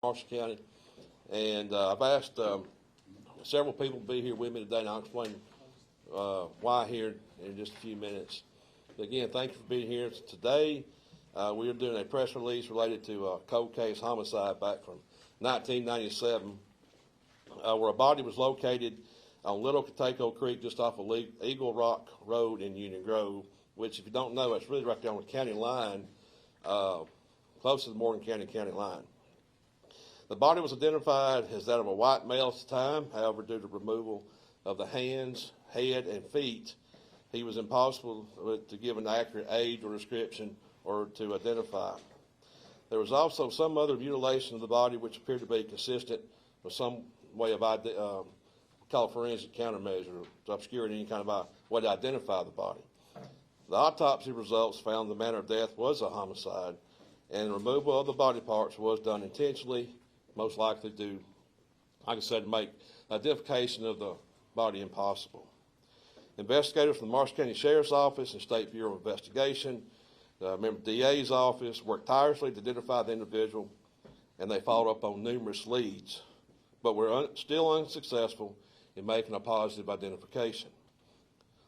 Marshall County, and I've asked several people to be here with me today, and I'll explain why here in just a few minutes. But again, thank you for being here today. We are doing a press release related to a cold case homicide back from 1997, where a body was located on Little Cateco Creek just off of Eagle Rock Road in Union Grove, which, if you don't know, it's really right there on the county line, close to the Morgan County line. The body was identified as that of a white male at the time. However, due to removal of the hands, head, and feet, he was impossible to give an accurate age or description or to identify. There was also some other mutilation of the body which appeared to be consistent with some way of called forensic countermeasure to obscure any kind of way to identify the body. The autopsy results found the manner of death was a homicide, and removal of the body parts was done intentionally, most likely due, like I said, to make identification of the body impossible. Investigators from the Marshall County Sheriff's Office and State Bureau of Investigation, member DA's office, worked tirelessly to identify the individual, and they followed up on numerous leads, but were still unsuccessful in making a positive identification.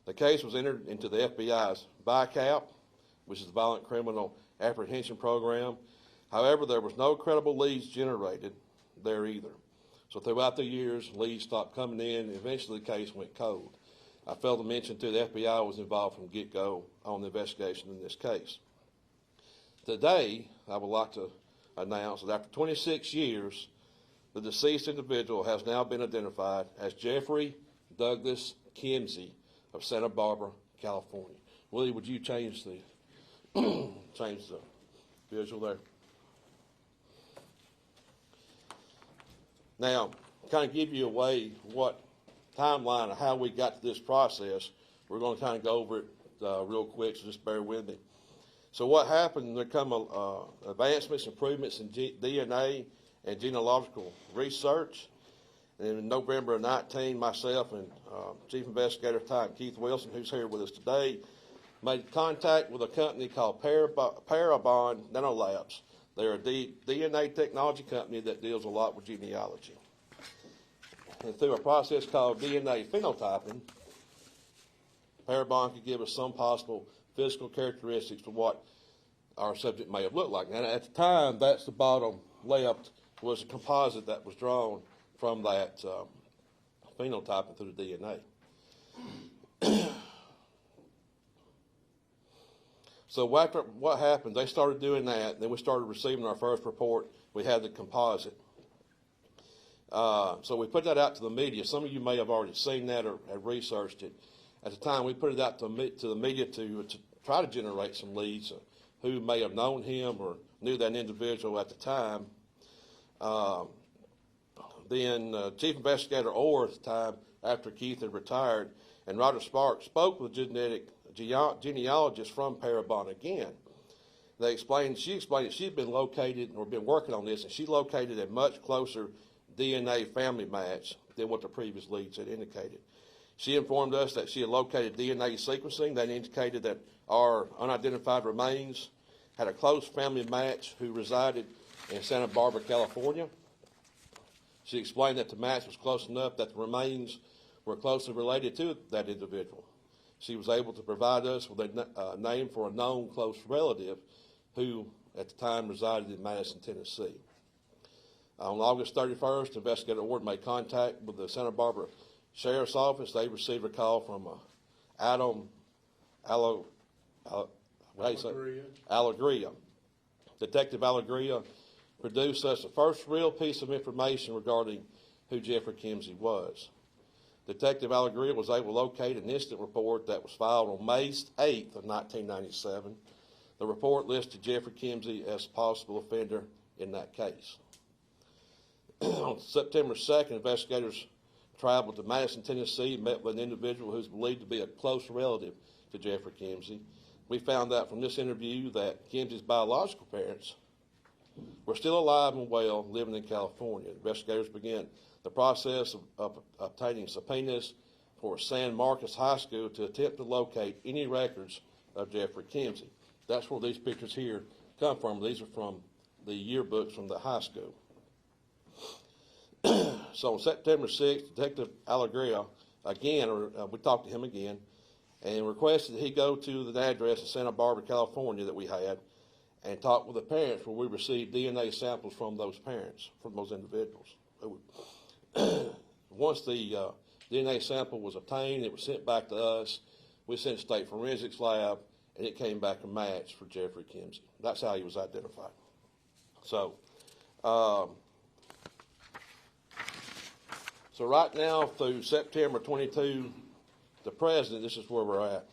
The case was entered into the FBI's VICAP, which is the Violent Criminal Apprehension Program. However, there was no credible leads generated there either. So throughout the years, leads stopped coming in, and eventually the case went cold. I failed to mention, too, the FBI was involved from get-go on the investigation in this case. Today, I would like to announce that after 26 years, the deceased individual has now been identified as Jeffrey Douglas Kimsey of Santa Barbara, California. Willie, would you change the visual there? Now, kind of give you what timeline of how we got to this process. We're going to kind of go over it real quick, so just bear with me. So what happened, there come advancements, improvements in DNA and genealogical research. And in November of 19, myself and Chief Investigator at the time, Keith Wilson, who's here with us today, made contact with a company called Parabon Nanolabs. They're a DNA technology company that deals a lot with genealogy. And through a process called DNA phenotyping, Parabon could give us some possible physical characteristics of what our subject may have looked like. And at the time, that's the bottom left was a composite that was drawn from that phenotyping through the DNA. So after what happened, they started doing that, and then we started receiving our first report. We had the composite. So we put that out to the media. Some of you may have already seen that or have researched it. At the time, we put it out to the media to try to generate some leads who may have known him or knew that individual at the time. Then Chief Investigator Orr at the time, after Keith had retired, and Roger Sparks spoke with genealogist from Parabon again. She explained that she'd been located or been working on this, and she located a much closer DNA family match than what the previous leads had indicated. She informed us that she had located DNA sequencing that indicated that our unidentified remains had a close family match who resided in Santa Barbara, California. She explained that the match was close enough that the remains were closely related to that individual. She was able to provide us with a name for a known close relative who at the time resided in Madison, Tennessee. On August 31st, Investigator Ward made contact with the Santa Barbara Sheriff's Office. They received a call from Alegria. Detective Alegria produced us the first real piece of information regarding who Jeffrey Kimsey was. Detective Alegria was able to locate an incident report that was filed on May 8th of 1997. The report listed Jeffrey Kimsey as a possible offender in that case. On September 2nd, investigators traveled to Madison, Tennessee, and met with an individual who's believed to be a close relative to Jeffrey Kimsey. We found out from this interview that Kimsey's biological parents were still alive and well, living in California. Investigators began the process of obtaining subpoenas for San Marcos High School to attempt to locate any records of Jeffrey Kimsey. That's where these pictures here come from. These are from the yearbooks from the high school. So on September 6th, Detective Alegria, again, we talked to him again, and requested that he go to the address in Santa Barbara, California that we had, and talk with the parents where we received DNA samples from those parents, from those individuals. Once the DNA sample was obtained, it was sent back to us. We sent to State Forensics Lab, and it came back a match for Jeffrey Kimsey. That's how he was identified. So, so right now through September 22, the present, this is where we're at.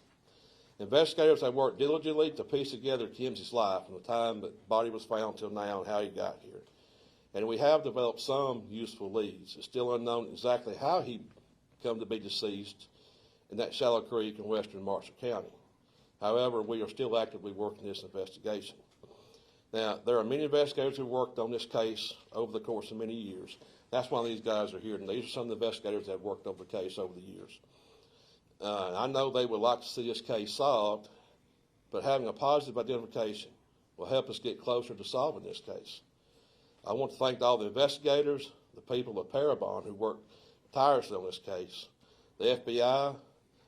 Investigators have worked diligently to piece together Kimsey's life from the time the body was found till now and how he got here. And we have developed some useful leads. It's still unknown exactly how he come to be deceased in that Shallow Creek in western Marshall County. However, we are still actively working this investigation. Now, there are many investigators who worked on this case over the course of many years. That's why these guys are here, and these are some of the investigators that have worked over the case over the years. I know they would like to see this case solved, but having a positive identification will help us get closer to solving this case. I want to thank all the investigators, the people of Parabon who worked tirelessly on this case, the FBI,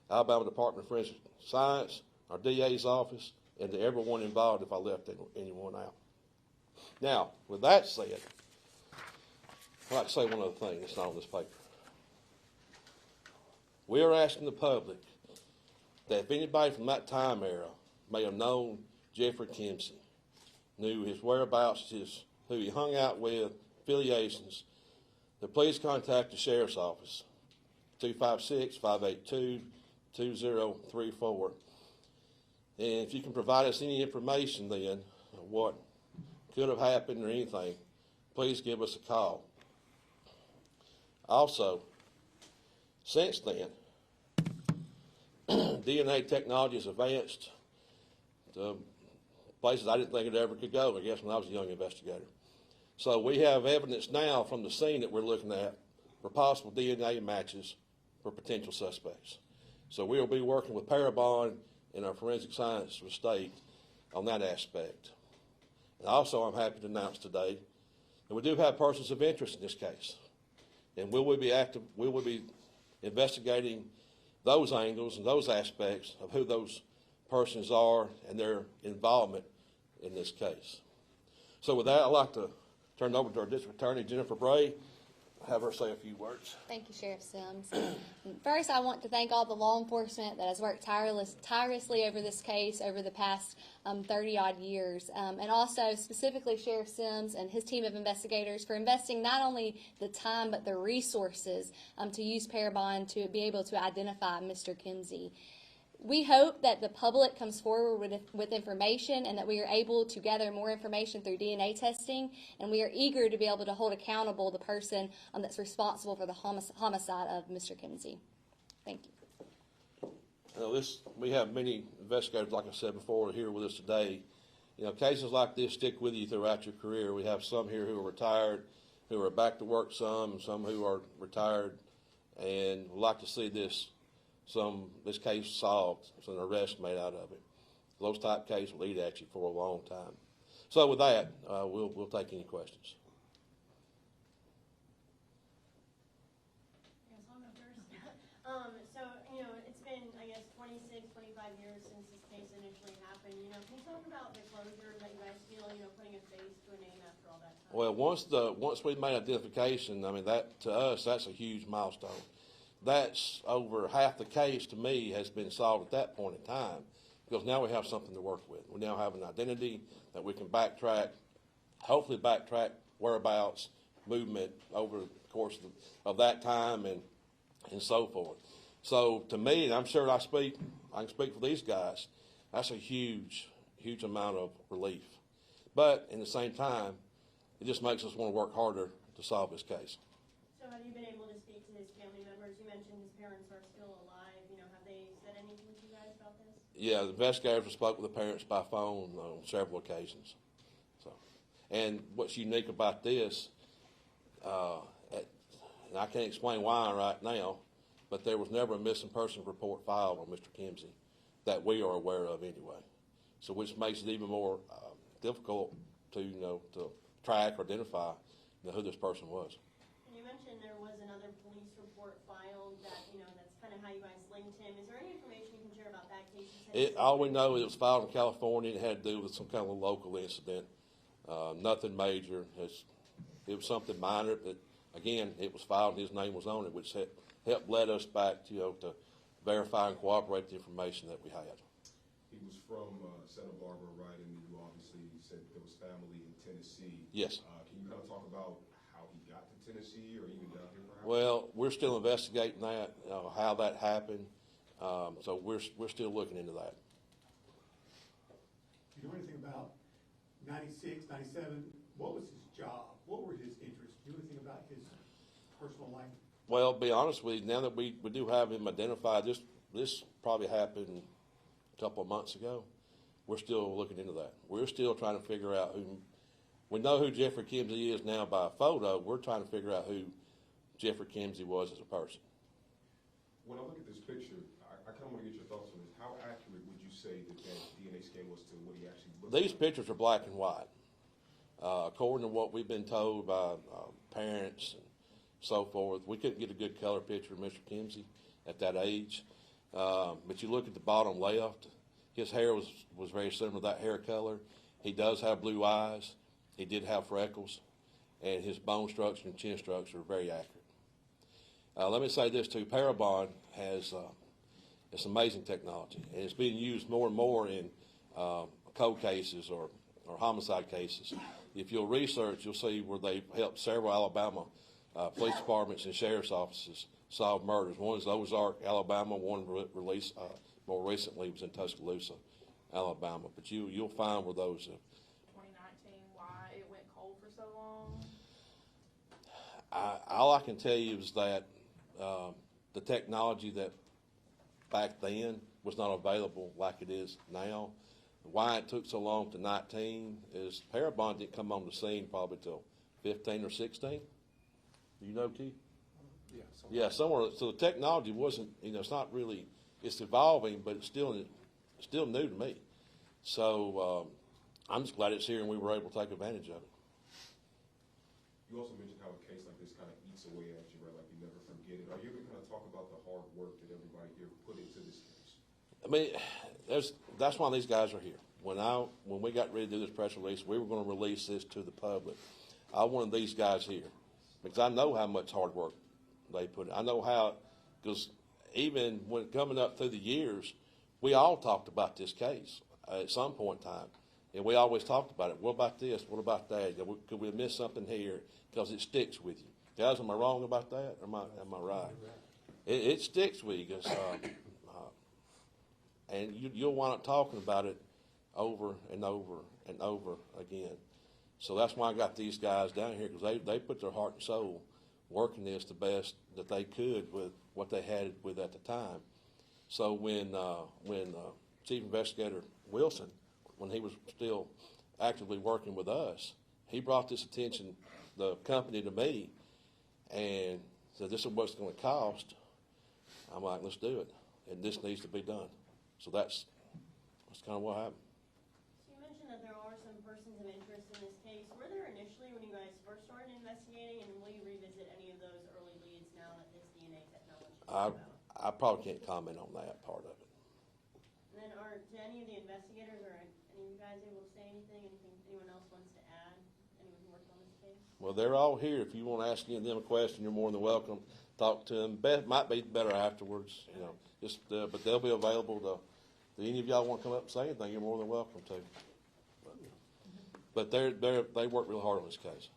Alabama Department of Forensic Science, our DA's office, and to everyone involved if I left anyone out. Now, with that said, I'd like to say one other thing that's not on this paper. We are asking the public that if anybody from that time era may have known Jeffrey Kimsey, knew his whereabouts, who he hung out with, affiliations, to please contact the Sheriff's Office, 256-582-2034. And if you can provide us any information then of what could have happened or anything, please give us a call. Also, since then, DNA technology has advanced to places I didn't think it ever could go, I guess, when I was a young investigator. So we have evidence now from the scene that we're looking at for possible DNA matches for potential suspects. So we will be working with Parabon and our forensic science of the state on that aspect. And also, I'm happy to announce today that we do have persons of interest in this case. And we will be investigating those angles and those aspects of who those persons are and their involvement in this case. So with that, I'd like to turn it over to our district attorney, Jennifer Bray, have her say a few words. Thank you, Sheriff Sims. First, I want to thank all the law enforcement that has worked tirelessly over this case over the past 30-odd years, and also specifically Sheriff Sims and his team of investigators for investing not only the time but the resources to use Parabon to be able to identify Mr. Kimsey. We hope that the public comes forward with information and that we are able to gather more information through DNA testing, and we are eager to be able to hold accountable the person that's responsible for the homicide of Mr. Kimsey. Thank you. We have many investigators, like I said before, here with us today. You know, cases like this stick with you throughout your career. We have some here who are retired, who are back to work some who are retired, and would like to see this case solved, some arrest made out of it. Those type cases will eat at you for a long time. So with that, we'll take any questions. Yes, I'll go first. So, you know, it's been, I guess, 26, 25 years since this case initially happened. You know, can you talk about the closure that you guys feel, you know, putting a face to a name after all that time? Well, once we made identification, I mean, that to us, that's a huge milestone. That's over half the case to me has been solved at that point in time, because now we have something to work with. We now have an identity that we can backtrack, hopefully backtrack whereabouts, movement over the course of that time and so forth. So to me, and I'm sure I can speak for these guys, that's a huge amount of relief. But in the same time, it just makes us want to work harder to solve this case. So have you been able to speak to his family members? You mentioned his parents are still alive. You know, have they said anything to you guys about this? Yeah, the investigators have spoken with the parents by phone on several occasions. So, and what's unique about this, and I can't explain why right now, but there was never a missing person report filed on Mr. Kimsey that we are aware of anyway. So, which makes it even more difficult to to track or identify who this person was. And you mentioned there was another police report filed that, that's kind of how you guys linked him. Is there any information you can share about that case? All we know is it was filed in California and it had to do with some kind of local incident. Nothing major. It was something minor, but again, it was filed and his name was on it, which helped led us back to verify and cooperate the information that we had. He was from Santa Barbara, right? And you obviously said there was family in Tennessee. Yes. Can you kind of talk about how he got to Tennessee or even down here perhaps? Well, we're still investigating that, how that happened. So we're still looking into that. Do you know anything about 96, 97? What was his job? What were his interests? Do you know anything about his personal life? Well, to be honest with you, now that we do have him identified, this probably happened a couple of months ago. We're still looking into that. We're still trying to figure out who. We know who Jeffrey Kimsey is now by a photo. We're trying to figure out who Jeffrey Kimsey was as a person. When I look at this picture, I kind of want to get your thoughts on this. How accurate would you say that DNA scan was to what he actually looked like? These pictures are black and white. According to what we've been told by parents and so forth, we couldn't get a good color picture of Mr. Kimsey at that age. But you look at the bottom left, his hair was very similar to that hair color. He does have blue eyes. He did have freckles. And his bone structure and chin structure are very accurate. Let me say this too, Parabon has it's amazing technology, and it's being used more and more in cold cases or homicide cases. If you'll research, you'll see where they've helped several Alabama police departments and sheriff's offices solve murders. One is Ozark, Alabama. One released more recently was in Tuscaloosa, Alabama. But you'll find where those 2019, why it went cold for so long? all I can tell you is that the technology that back then was not available like it is now. Why it took so long to 19 is Parabon didn't come on the scene probably till 15 or 16. Do you know, Keith? Yeah, somewhere. So the technology wasn't, it's not really, it's evolving, but it's still new to me. So I'm just glad it's here and we were able to take advantage of it. You also mentioned how a case like this kind of eats away at you, right? Like you never forget it. Are you able to kind of talk about the hard work that everybody here put into this case? I mean, that's why these guys are here. When we got ready to do this press release, we were going to release this to the public. I wanted these guys here because I know how much hard work they put in. I know how, because even when coming up through the years, we all talked about this case at some point in time, and we always talked about it. What about this? What about that? Could we miss something here? Because it sticks with you. Guys, am I wrong about that, or am I right? It sticks with you, because and you'll wind up talking about it over and over and over again. So that's why I got these guys down here, because they put their heart and soul working this the best that they could with what they had with at the time. So when Chief Investigator Wilson, when he was still actively working with us, he brought this attention, the company, to me, and said, "This is what it's going to cost." I'm like, "Let's do it," and this needs to be done. So that's kind of what happened. So you mentioned that there are some persons of interest in this case. Were there initially when you guys first started investigating, and will you revisit any of those early leads now that this DNA technology is about? I probably can't comment on that part of it. And then do any of the investigators or any of you guys able to say anything? Anyone else wants to add? Anyone who worked on this case? Well, they're all here. If you want to ask any of them a question, you're more than welcome. Talk to them. Might be better afterwards, but they'll be available to any of y'all want to come up and say anything, you're more than welcome to. But they work real hard on this case.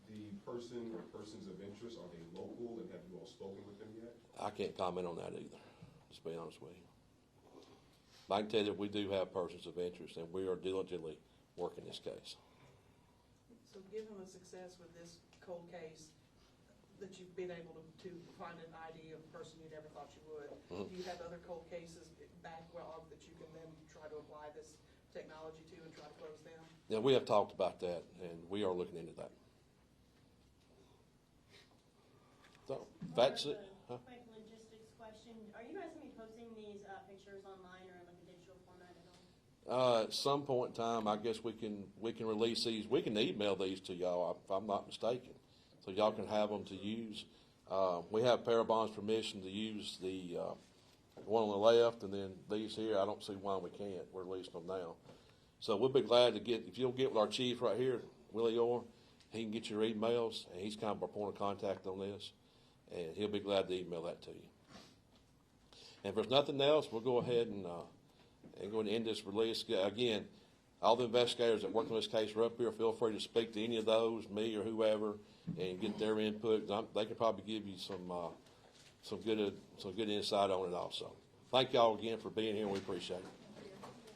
The person or persons of interest, are they local, and have you all spoken with them yet? I can't comment on that either, just to be honest with you. But I can tell you that we do have persons of interest, and we are diligently working this case. So given the success with this cold case, that you've been able to find an ID of a person you never thought you would, do you have other cold cases backlog that you can then try to apply this technology to and try to close them? Yeah, we have talked about that, and we are looking into that. So, that's it. Huh? Quick logistics question. Are you guys going to be posting these pictures online or in like a digital format at all? At some point in time, I guess we can release these. We can email these to y'all, if I'm not mistaken. so y'all can have them to use. We have Parabon's permission to use the one on the left, and then these here, I don't see why we can't. We're releasing them now. So we'll be glad to get, if you'll get with our chief right here, Willie Orr, he can get your emails, and he's kind of our point of contact on this, and he'll be glad to email that to you. And if there's nothing else, we'll go ahead and go and end this release. Again, all the investigators that work on this case are up here. Feel free to speak to any of those, me or whoever, and get their input. They can probably give you some good insight on it also. Thank y'all again for being here. We appreciate it.